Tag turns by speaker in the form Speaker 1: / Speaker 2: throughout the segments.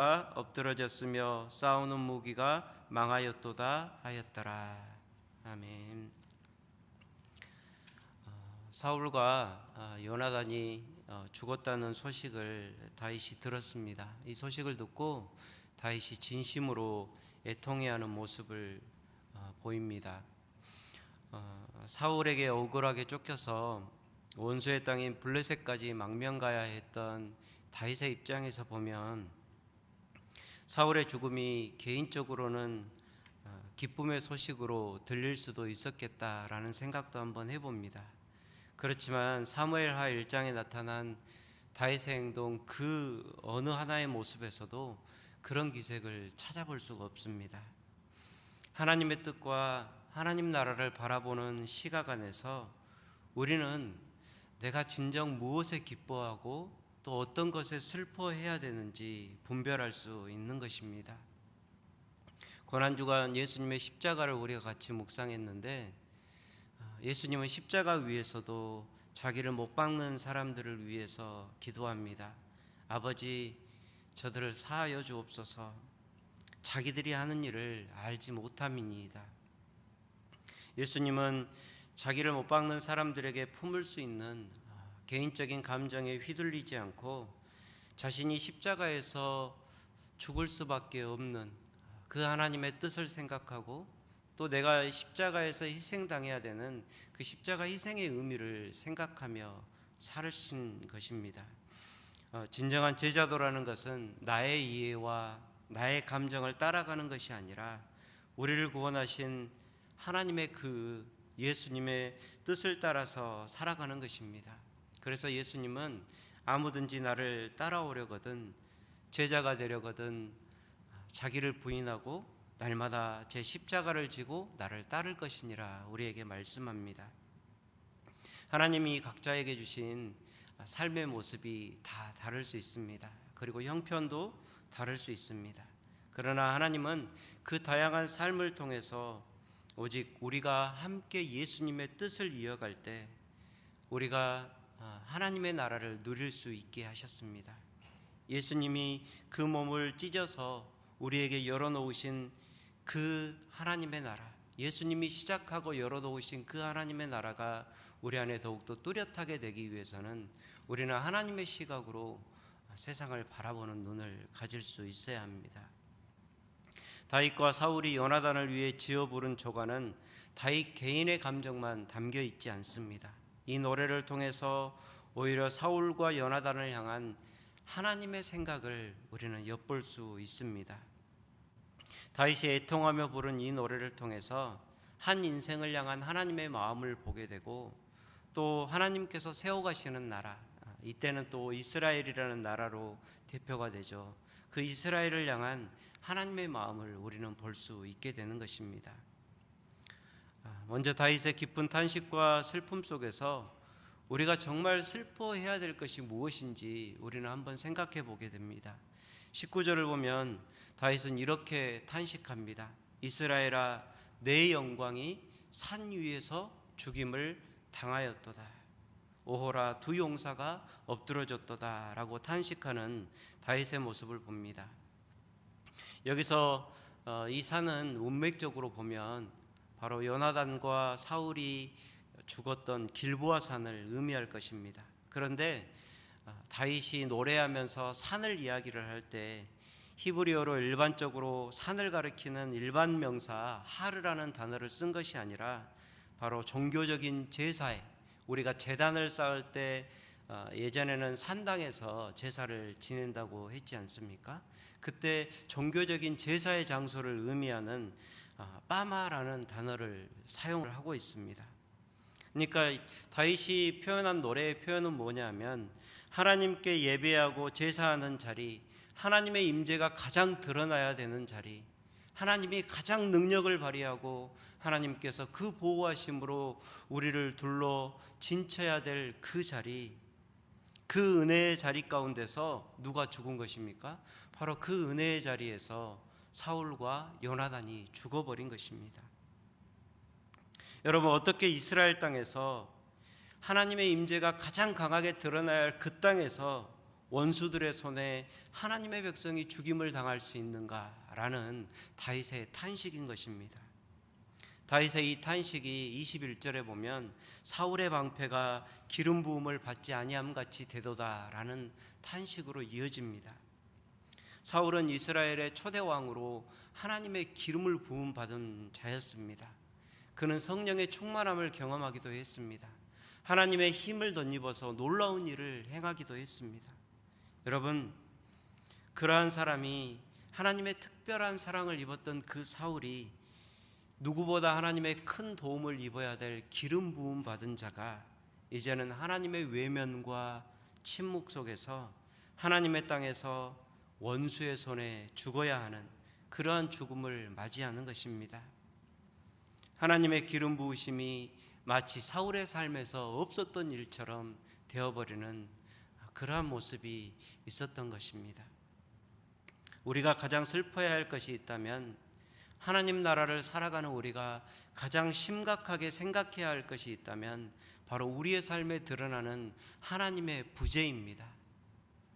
Speaker 1: 엎드러졌으며 싸우는 무기가 망하였도다 하였더라. 아멘. 사울과 요나단이 죽었다는 소식을 다윗이 들었습니다. 이 소식을 듣고 다윗이 진심으로 애통해하는 모습을 보입니다. 사울에게 억울하게 쫓겨서 원수의 땅인 블레셋까지 망명가야 했던 다윗의 입장에서 보면 사울의 죽음이 개인적으로는 기쁨의 소식으로 들릴 수도 있었겠다라는 생각도 한번 해봅니다. 그렇지만 사무엘하 1장에 나타난 다윗의 행동 그 어느 하나의 모습에서도 그런 기색을 찾아볼 수가 없습니다. 하나님의 뜻과 하나님 나라를 바라보는 시각 안에서 우리는 내가 진정 무엇에 기뻐하고 또 어떤 것에 슬퍼해야 되는지 분별할 수 있는 것입니다. 고난주간 예수님의 십자가를 우리가 같이 묵상했는데 예수님은 십자가 위에서도 자기를 못 박는 사람들을 위해서 기도합니다. 아버지, 저들을 사하여 주옵소서. 자기들이 하는 일을 알지 못함이니이다. 예수님은 자기를 못 박는 사람들에게 품을 수 있는 개인적인 감정에 휘둘리지 않고 자신이 십자가에서 죽을 수밖에 없는 그 하나님의 뜻을 생각하고 또 내가 십자가에서 희생당해야 되는 그 십자가 희생의 의미를 생각하며 살으신 것입니다. 진정한 제자도라는 것은 나의 이해와 나의 감정을 따라가는 것이 아니라 우리를 구원하신 하나님의 그 예수님의 뜻을 따라서 살아가는 것입니다. 그래서 예수님은 아무든지 나를 따라오려거든 제자가 되려거든 자기를 부인하고 날마다 제 십자가를 지고 나를 따를 것이니라 우리에게 말씀합니다. 하나님이 각자에게 주신 삶의 모습이 다 다를 수 있습니다. 그리고 형편도 다를 수 있습니다. 그러나 하나님은 그 다양한 삶을 통해서 오직 우리가 함께 예수님의 뜻을 이어갈 때 우리가 하나님의 나라를 누릴 수 있게 하셨습니다. 예수님이 그 몸을 찢어서 우리에게 열어놓으신 그 하나님의 나라, 예수님이 시작하고 열어놓으신 그 하나님의 나라가 우리 안에 더욱더 뚜렷하게 되기 위해서는 우리는 하나님의 시각으로 세상을 바라보는 눈을 가질 수 있어야 합니다. 다윗과 사울이 요나단을 위해 지어 부른 조가는 다윗 개인의 감정만 담겨 있지 않습니다. 이 노래를 통해서 오히려 사울과 요나단을 향한 하나님의 생각을 우리는 엿볼 수 있습니다. 다윗이 애통하며 부른 이 노래를 통해서 한 인생을 향한 하나님의 마음을 보게 되고 또 하나님께서 세워가시는 나라, 이때는 또 이스라엘이라는 나라로 대표가 되죠. 그 이스라엘을 향한 하나님의 마음을 우리는 볼 수 있게 되는 것입니다. 먼저 다윗의 깊은 탄식과 슬픔 속에서 우리가 정말 슬퍼해야 될 것이 무엇인지 우리는 한번 생각해 보게 됩니다. 19절을 보면 다윗은 이렇게 탄식합니다. 이스라엘아, 내 영광이 산 위에서 죽임을 당하였도다. 오호라, 두 용사가 엎드러졌도다 라고 탄식하는 다윗의 모습을 봅니다. 여기서 이 산은 운맥적으로 보면 바로 요나단과 사울이 죽었던 길보아 산을 의미할 것입니다. 그런데 다윗이 노래하면서 산을 이야기를 할 때 히브리어로 일반적으로 산을 가리키는 일반 명사 하르라는 단어를 쓴 것이 아니라 바로 종교적인 제사에 우리가 제단을 쌓을 때 예전에는 산당에서 제사를 지낸다고 했지 않습니까? 그때 종교적인 제사의 장소를 의미하는 빠마라는 단어를 사용을 하고 있습니다. 그러니까 다윗이 표현한 노래의 표현은 뭐냐면 하나님께 예배하고 제사하는 자리, 하나님의 임재가 가장 드러나야 되는 자리, 하나님이 가장 능력을 발휘하고 하나님께서 그 보호하심으로 우리를 둘러 진쳐야 될 그 자리, 그 은혜의 자리 가운데서 누가 죽은 것입니까? 바로 그 은혜의 자리에서 사울과 요나단이 죽어버린 것입니다. 여러분, 어떻게 이스라엘 땅에서 하나님의 임재가 가장 강하게 드러나야 할 그 땅에서 원수들의 손에 하나님의 백성이 죽임을 당할 수 있는가라는 다윗의 탄식인 것입니다. 다윗의 이 탄식이 21절에 보면 사울의 방패가 기름 부음을 받지 아니함 같이 되도다라는 탄식으로 이어집니다. 사울은 이스라엘의 초대 왕으로 하나님의 기름을 부음 받은 자였습니다. 그는 성령의 충만함을 경험하기도 했습니다. 하나님의 힘을 덧입어서 놀라운 일을 행하기도 했습니다. 여러분, 그러한 사람이 하나님의 특별한 사랑을 입었던 그 사울이 누구보다 하나님의 큰 도움을 입어야 될 기름 부음 받은 자가 이제는 하나님의 외면과 침묵 속에서 하나님의 땅에서 원수의 손에 죽어야 하는 그러한 죽음을 맞이하는 것입니다. 하나님의 기름 부으심이 마치 사울의 삶에서 없었던 일처럼 되어버리는 그러한 모습이 있었던 것입니다. 우리가 가장 슬퍼해야 할 것이 있다면 하나님 나라를 살아가는 우리가 가장 심각하게 생각해야 할 것이 있다면 바로 우리의 삶에 드러나는 하나님의 부재입니다.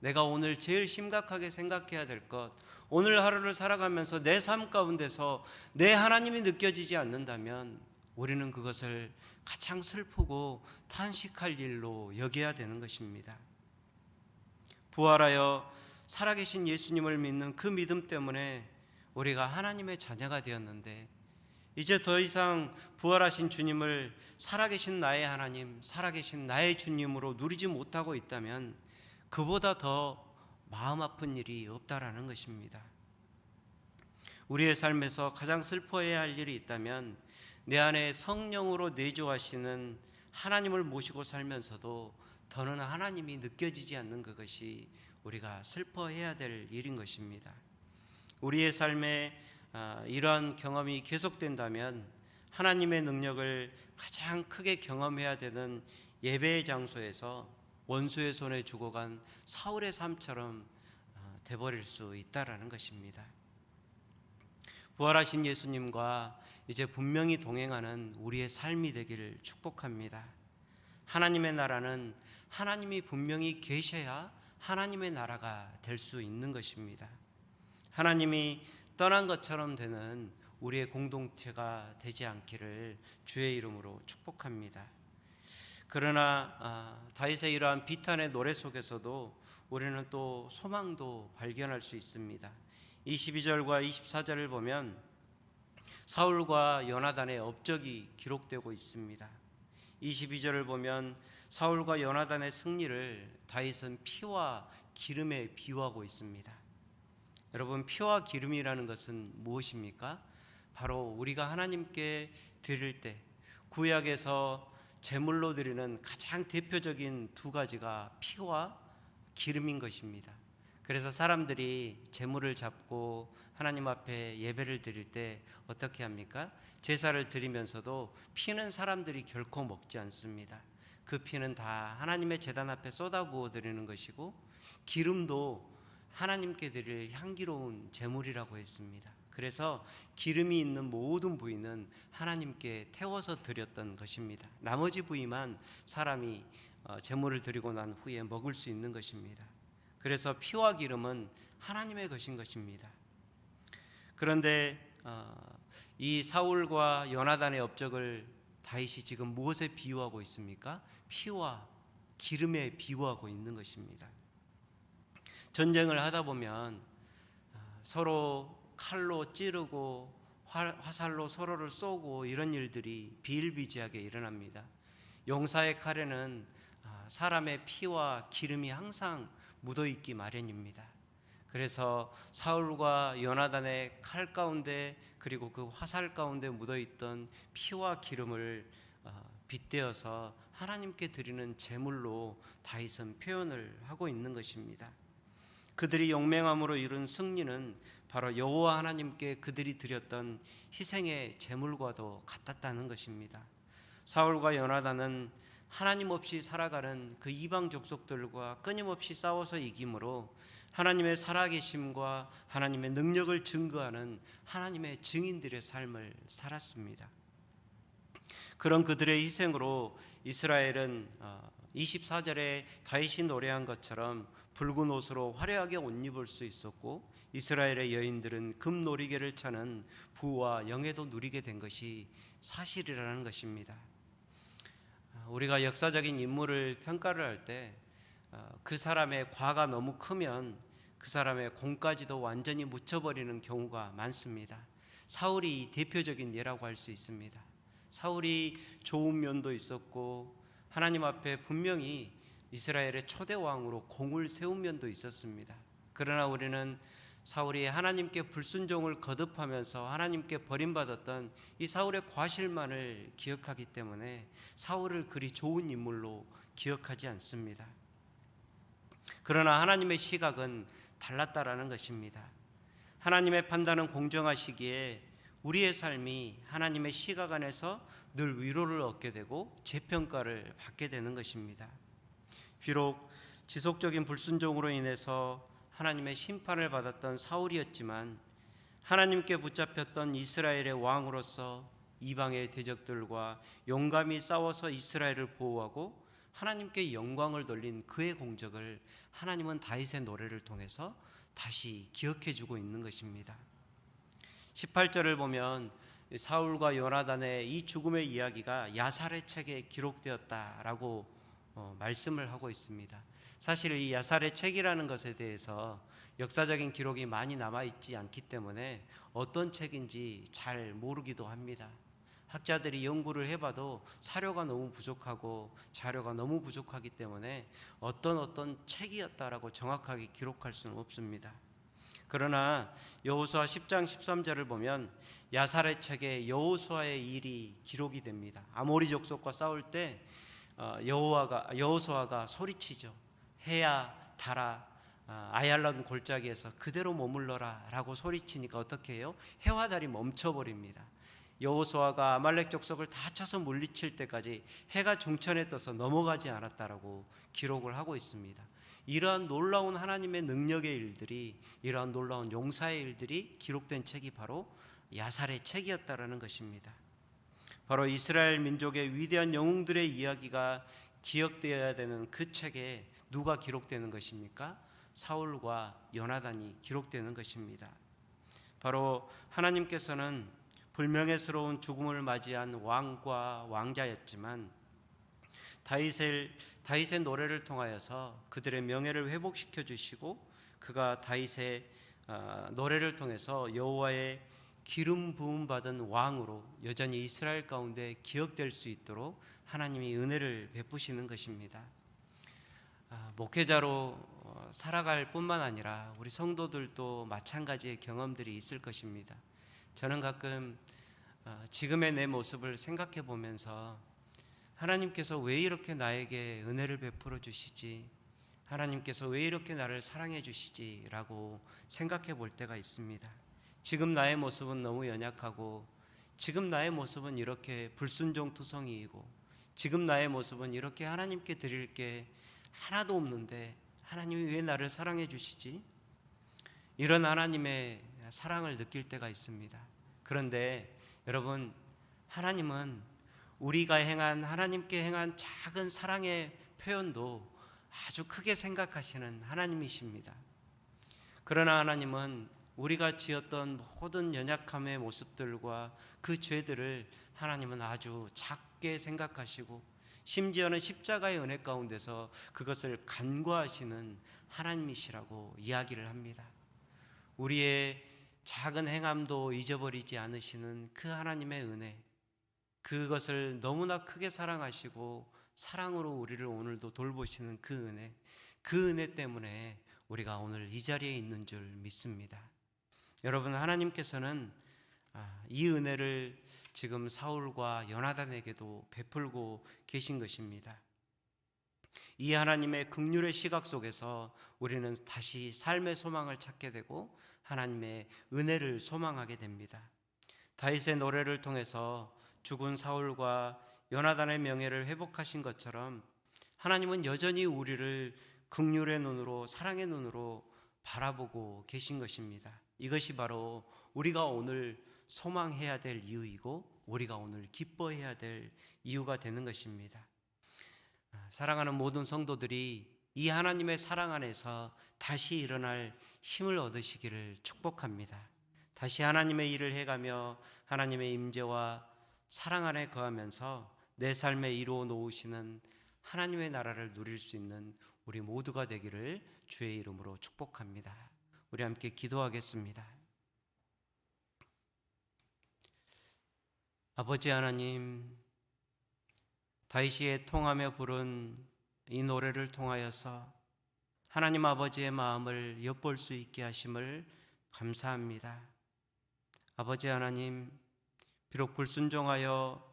Speaker 1: 내가 오늘 제일 심각하게 생각해야 될 것, 오늘 하루를 살아가면서 내 삶 가운데서 내 하나님이 느껴지지 않는다면 우리는 그것을 가장 슬프고 탄식할 일로 여겨야 되는 것입니다. 부활하여 살아계신 예수님을 믿는 그 믿음 때문에 우리가 하나님의 자녀가 되었는데 이제 더 이상 부활하신 주님을 살아계신 나의 하나님, 살아계신 나의 주님으로 누리지 못하고 있다면 그보다 더 마음 아픈 일이 없다라는 것입니다. 우리의 삶에서 가장 슬퍼해야 할 일이 있다면 내 안에 성령으로 내주하시는 하나님을 모시고 살면서도 더는 하나님이 느껴지지 않는 그것이 우리가 슬퍼해야 될 일인 것입니다. 우리의 삶에 이러한 경험이 계속된다면 하나님의 능력을 가장 크게 경험해야 되는 예배의 장소에서 원수의 손에 죽어간 사울의 삶처럼 돼버릴 수 있다라는 것입니다. 부활하신 예수님과 이제 분명히 동행하는 우리의 삶이 되기를 축복합니다. 하나님의 나라는 하나님이 분명히 계셔야 하나님의 나라가 될 수 있는 것입니다. 하나님이 떠난 것처럼 되는 우리의 공동체가 되지 않기를 주의 이름으로 축복합니다. 그러나 다윗의 이러한 비탄의 노래 속에서도 우리는 또 소망도 발견할 수 있습니다. 22절과 24절을 보면 사울과 요나단의 업적이 기록되고 있습니다. 22절을 보면 사울과 요나단의 승리를 다윗은 피와 기름에 비유하고 있습니다. 여러분, 피와 기름이라는 것은 무엇입니까? 바로 우리가 하나님께 드릴 때 구약에서 제물로 드리는 가장 대표적인 두 가지가 피와 기름인 것입니다. 그래서 사람들이 제물을 잡고 하나님 앞에 예배를 드릴 때 어떻게 합니까? 제사를 드리면서도 피는 사람들이 결코 먹지 않습니다. 그 피는 다 하나님의 제단 앞에 쏟아부어 드리는 것이고 기름도 하나님께 드릴 향기로운 제물이라고 했습니다. 그래서 기름이 있는 모든 부위는 하나님께 태워서 드렸던 것입니다. 나머지 부위만 사람이 제물을 드리고 난 후에 먹을 수 있는 것입니다. 그래서 피와 기름은 하나님의 것인 것입니다. 그런데 이 사울과 요나단의 업적을 다윗이 지금 무엇에 비유하고 있습니까? 피와 기름에 비유하고 있는 것입니다. 전쟁을 하다 보면 서로 칼로 찌르고 화살로 서로를 쏘고 이런 일들이 비일비재하게 일어납니다. 용사의 칼에는 사람의 피와 기름이 항상 묻어있기 마련입니다. 그래서 사울과 요나단의 칼 가운데 그리고 그 화살 가운데 묻어있던 피와 기름을 빗대어서 하나님께 드리는 제물로 다윗은 표현을 하고 있는 것입니다. 그들이 용맹함으로 이룬 승리는 바로 여호와 하나님께 그들이 드렸던 희생의 제물과도 같았다는 것입니다. 사울과 요나단은 하나님 없이 살아가는 그 이방 족속들과 끊임없이 싸워서 이김으로 하나님의 살아계심과 하나님의 능력을 증거하는 하나님의 증인들의 삶을 살았습니다. 그런 그들의 희생으로 이스라엘은 24절에 다윗이 노래한 것처럼 붉은 옷으로 화려하게 옷 입을 수 있었고, 이스라엘의 여인들은 금놀이개를 차는 부와 영예도 누리게 된 것이 사실이라는 것입니다. 우리가 역사적인 인물을 평가를 할 때 그 사람의 과가 너무 크면 그 사람의 공까지도 완전히 묻혀버리는 경우가 많습니다. 사울이 대표적인 예라고 할 수 있습니다. 사울이 좋은 면도 있었고 하나님 앞에 분명히 이스라엘의 초대 왕으로 공을 세운 면도 있었습니다. 그러나 우리는 사울이 하나님께 불순종을 거듭하면서 하나님께 버림받았던 이 사울의 과실만을 기억하기 때문에 사울을 그리 좋은 인물로 기억하지 않습니다. 그러나 하나님의 시각은 달랐다라는 것입니다. 하나님의 판단은 공정하시기에 우리의 삶이 하나님의 시각 안에서 늘 위로를 얻게 되고 재평가를 받게 되는 것입니다. 비록 지속적인 불순종으로 인해서 하나님의 심판을 받았던 사울이었지만 하나님께 붙잡혔던 이스라엘의 왕으로서 이방의 대적들과 용감히 싸워서 이스라엘을 보호하고 하나님께 영광을 돌린 그의 공적을 하나님은 다윗의 노래를 통해서 다시 기억해 주고 있는 것입니다. 18절을 보면 사울과 요나단의 이 죽음의 이야기가 야살의 책에 기록되었다라고 말씀을 하고 있습니다. 사실 이 야살의 책이라는 것에 대해서 역사적인 기록이 많이 남아있지 않기 때문에 어떤 책인지 잘 모르기도 합니다. 학자들이 연구를 해봐도 사료가 너무 부족하고 자료가 너무 부족하기 때문에 어떤 책이었다라고 정확하게 기록할 수는 없습니다. 그러나 여호수아 10장 13절을 보면 야살의 책에 여호수아의 일이 기록이 됩니다. 아모리 족속과 싸울 때 여호수아가 소리치죠. 해야 달아 아얄론 골짜기에서 그대로 머물러라 라고 소리치니까 어떻게 해요? 해와 달이 멈춰버립니다. 여호수아가 아말렉 족속을 다 쳐서 물리칠 때까지 해가 중천에 떠서 넘어가지 않았다라고 기록을 하고 있습니다. 이러한 놀라운 하나님의 능력의 일들이, 이러한 놀라운 용사의 일들이 기록된 책이 바로 야살의 책이었다라는 것입니다. 바로 이스라엘 민족의 위대한 영웅들의 이야기가 기억되어야 되는 그 책에 누가 기록되는 것입니까? 사울과 요나단이 기록되는 것입니다. 바로 하나님께서는 불명예스러운 죽음을 맞이한 왕과 왕자였지만 다윗의 노래를 통하여서 그들의 명예를 회복시켜 주시고 그가 다윗의 노래를 통해서 여호와의 기름 부음 받은 왕으로 여전히 이스라엘 가운데 기억될 수 있도록 하나님이 은혜를 베푸시는 것입니다. 목회자로 살아갈 뿐만 아니라 우리 성도들도 마찬가지의 경험들이 있을 것입니다. 저는 가끔 지금의 내 모습을 생각해 보면서 하나님께서 왜 이렇게 나에게 은혜를 베풀어 주시지? 하나님께서 왜 이렇게 나를 사랑해 주시지? 라고 생각해 볼 때가 있습니다. 지금 나의 모습은 너무 연약하고, 지금 나의 모습은 이렇게 불순종투성이이고, 지금 나의 모습은 이렇게 하나님께 드릴 게 하나도 없는데 하나님이 왜 나를 사랑해 주시지? 이런 하나님의 사랑을 느낄 때가 있습니다. 그런데 여러분, 하나님은 우리가 하나님께 행한 작은 사랑의 표현도 아주 크게 생각하시는 하나님이십니다. 그러나 하나님은 우리가 지었던 모든 연약함의 모습들과 그 죄들을 하나님은 아주 작게 생각하시고 심지어는 십자가의 은혜 가운데서 그것을 간과하시는 하나님이시라고 이야기를 합니다. 우리의 작은 행함도 잊어버리지 않으시는 그 하나님의 은혜, 그것을 너무나 크게 사랑하시고 사랑으로 우리를 오늘도 돌보시는 그 은혜 때문에 우리가 오늘 이 자리에 있는 줄 믿습니다. 여러분, 하나님께서는 이 은혜를 지금 사울과 요나단에게도 베풀고 계신 것입니다. 이 하나님의 긍휼의 시각 속에서 우리는 다시 삶의 소망을 찾게 되고 하나님의 은혜를 소망하게 됩니다. 다윗의 노래를 통해서 죽은 사울과 요나단의 명예를 회복하신 것처럼 하나님은 여전히 우리를 긍휼의 눈으로, 사랑의 눈으로 바라보고 계신 것입니다. 이것이 바로 우리가 오늘 소망해야 될 이유이고 우리가 오늘 기뻐해야 될 이유가 되는 것입니다. 사랑하는 모든 성도들이 이 하나님의 사랑 안에서 다시 일어날 힘을 얻으시기를 축복합니다. 다시 하나님의 일을 해가며 하나님의 임재와 사랑 안에 거하면서 내 삶에 이루어 놓으시는 하나님의 나라를 누릴 수 있는 우리 모두가 되기를 주의 이름으로 축복합니다. 우리 함께 기도하겠습니다. 아버지 하나님, 다윗이 통하며 부른 이 노래를 통하여서 하나님 아버지의 마음을 엿볼 수 있게 하심을 감사합니다. 아버지 하나님, 비록 불순종하여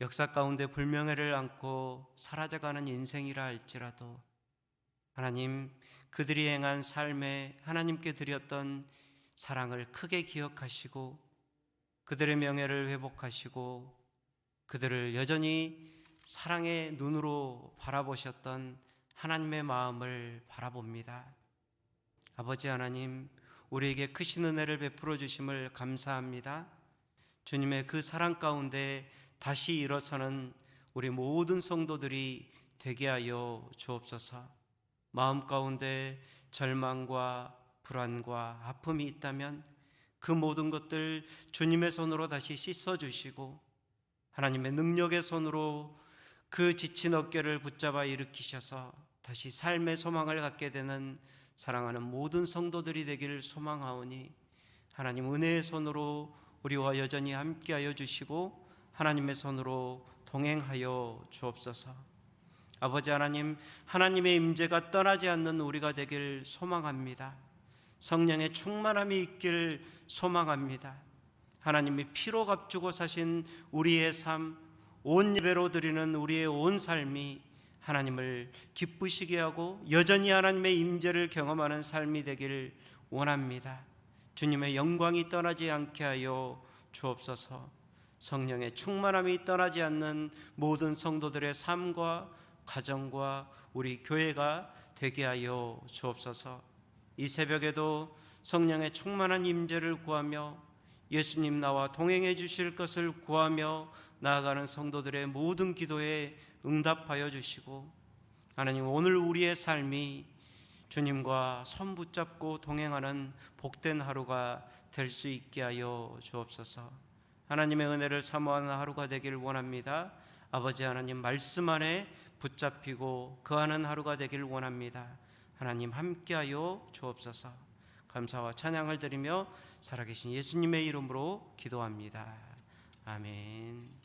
Speaker 1: 역사 가운데 불명예를 안고 사라져가는 인생이라 할지라도 하나님, 그들이 행한 삶에 하나님께 드렸던 사랑을 크게 기억하시고 그들의 명예를 회복하시고 그들을 여전히 사랑의 눈으로 바라보셨던 하나님의 마음을 바라봅니다. 아버지 하나님, 우리에게 크신 은혜를 베풀어 주심을 감사합니다. 주님의 그 사랑 가운데 다시 일어서는 우리 모든 성도들이 되게 하여 주옵소서. 마음 가운데 절망과 불안과 아픔이 있다면 그 모든 것들 주님의 손으로 다시 씻어주시고 하나님의 능력의 손으로 그 지친 어깨를 붙잡아 일으키셔서 다시 삶의 소망을 갖게 되는 사랑하는 모든 성도들이 되기를 소망하오니 하나님 은혜의 손으로 우리와 여전히 함께하여 주시고 하나님의 손으로 동행하여 주옵소서. 아버지 하나님, 하나님의 임재가 떠나지 않는 우리가 되길 소망합니다. 성령의 충만함이 있길 소망합니다. 하나님이 피로 값주고 사신 우리의 삶, 온 예배로 드리는 우리의 온 삶이 하나님을 기쁘시게 하고 여전히 하나님의 임재를 경험하는 삶이 되길 원합니다. 주님의 영광이 떠나지 않게 하여 주옵소서. 성령의 충만함이 떠나지 않는 모든 성도들의 삶과 가정과 우리 교회가 되게 하여 주옵소서. 이 새벽에도 성령의 충만한 임재를 구하며 예수님 나와 동행해 주실 것을 구하며 나아가는 성도들의 모든 기도에 응답하여 주시고 하나님, 오늘 우리의 삶이 주님과 손 붙잡고 동행하는 복된 하루가 될 수 있게 하여 주옵소서. 하나님의 은혜를 사모하는 하루가 되길 원합니다. 아버지 하나님, 말씀 안에 붙잡히고 거하는 하루가 되길 원합니다. 하나님 함께하여 주옵소서. 감사와 찬양을 드리며 살아계신 예수님의 이름으로 기도합니다. 아멘.